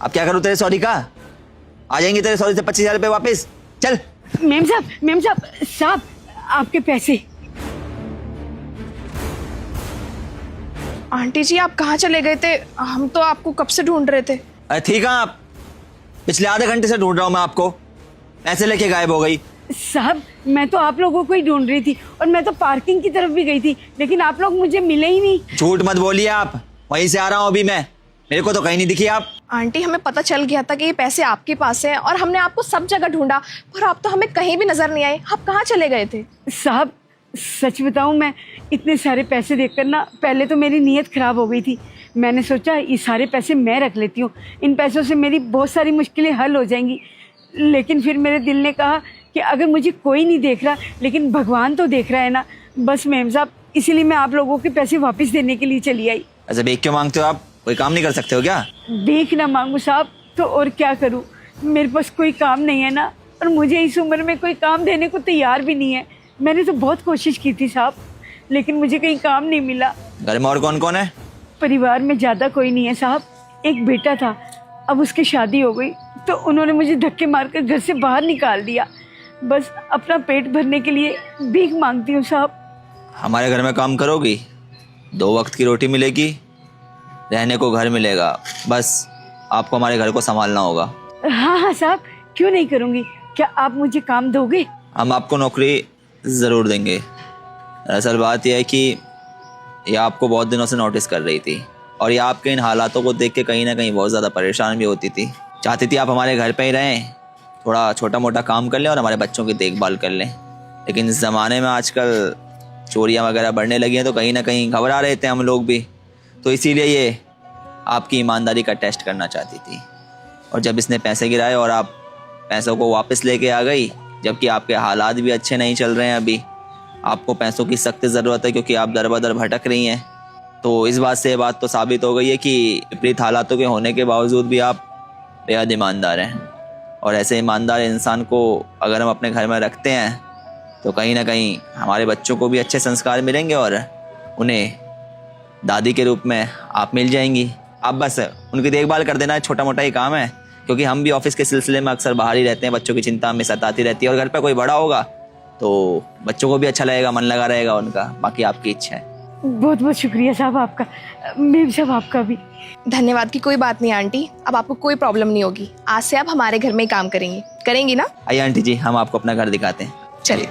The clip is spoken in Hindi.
अब क्या करूं तेरे सॉरी का? आ जाएंगे तेरे सॉरी से 25,000 रुपये वापस। चल। मेम साहब आपके पैसे। आंटी जी आप कहाँ चले गए थे? हम तो आपको कब से ढूंढ रहे थे। अरे ठीक है, आप पिछले आधे घंटे से ढूंढ रहा हूं मैं आपको। पैसे लेके गायब हो गई। साहब मैं तो आप लोगों को ही ढूंढ रही थी और मैं तो पार्किंग की तरफ भी गई थी, लेकिन आप लोग मुझे मिले ही नहीं। झूठ मत बोलिए आप, वहीं से आ रहा हूं अभी मैं। मेरे को तो कहीं नहीं दिखी आप। आंटी हमें पता चल गया था कि ये पैसे आपके पास हैं और हमने आपको सब जगह ढूंढा, पर आप तो हमें कहीं भी नजर नहीं आए। आप कहाँ चले गए थे? साहब सच बताऊं, मैं इतने सारे पैसे देखकर ना पहले तो मेरी नीयत खराब हो गई थी। मैंने सोचा ये सारे पैसे मैं रख लेती हूँ, इन पैसों से मेरी बहुत सारी मुश्किलें हल हो जाएंगी। लेकिन फिर मेरे दिल ने कहा कि अगर मुझे कोई नहीं देख रहा लेकिन भगवान तो देख रहा है ना, बस मेम साहब इसीलिए मैं आप लोगों के पैसे वापस देने के लिए चली आई। अच्छा बेच क्यों मांगते हो आप? कोई काम नहीं कर सकते हो क्या? देख ना मांगू साहब तो और क्या करूं, मेरे पास कोई काम नहीं है ना, और मुझे इस उम्र में कोई काम देने को तैयार भी नहीं है। मैंने तो बहुत कोशिश की थी साहब, लेकिन मुझे कहीं काम नहीं मिला। घर में और कौन कौन है? परिवार में ज़्यादा कोई नहीं है साहब, एक बेटा था, अब उसकी शादी हो गई तो उन्होंने मुझे धक्के मारकर घर से बाहर निकाल दिया। बस अपना पेट भरने के लिए भीख मांगती हूँ साहब। हमारे घर में काम करोगी, 2 वक्त की रोटी मिलेगी, रहने को घर मिलेगा, बस आपको हमारे घर को संभालना होगा। हाँ साहब, क्यों नहीं करूँगी। क्या आप मुझे काम दोगे? हम आपको नौकरी ज़रूर देंगे। दरअसल बात यह है कि ये आपको बहुत दिनों से नोटिस कर रही थी और ये आपके इन हालातों को देख के कहीं ना कहीं बहुत ज़्यादा परेशान भी होती थी। चाहती थी आप हमारे घर पे ही रहें, थोड़ा छोटा मोटा काम कर लें और हमारे बच्चों की देखभाल कर लें। लेकिन इस ज़माने में आजकल चोरियां वगैरह बढ़ने लगी हैं तो कहीं ना कहीं घबरा रहे थे हम लोग भी, तो इसीलिए ये आपकी ईमानदारी का टेस्ट करना चाहती थी। और जब इसने पैसे गिराए और आप पैसों को वापस लेके आ गई, जबकि आपके हालात भी अच्छे नहीं चल रहे हैं, अभी आपको पैसों की सख्त ज़रूरत है क्योंकि आप दर बदर भटक रही हैं, तो इस बात से ये बात तो साबित हो गई है कि विपरीत हालातों के होने के बावजूद भी आप बेहद ईमानदार हैं। और ऐसे ईमानदार इंसान को अगर हम अपने घर में रखते हैं तो कहीं ना कहीं हमारे बच्चों को भी अच्छे संस्कार मिलेंगे और उन्हें दादी के रूप में आप मिल जाएंगी। आप बस उनकी देखभाल कर देना, छोटा मोटा ही काम है, क्योंकि हम भी ऑफिस के सिलसिले में अक्सर बाहर ही रहते हैं, बच्चों की चिंता हमें सताती रहती है। और घर पे कोई बड़ा होगा तो बच्चों को भी अच्छा लगेगा, मन लगा रहेगा उनका। बाकी आपकी इच्छा है। बहुत बहुत शुक्रिया साहब आपका, मेम साहब आपका भी। धन्यवाद की कोई बात नहीं आंटी, अब आपको कोई प्रॉब्लम नहीं होगी। आज से आप हमारे घर में ही काम करेंगी ना? आइए आंटी जी, हम आपको अपना घर दिखाते हैं। चलिए।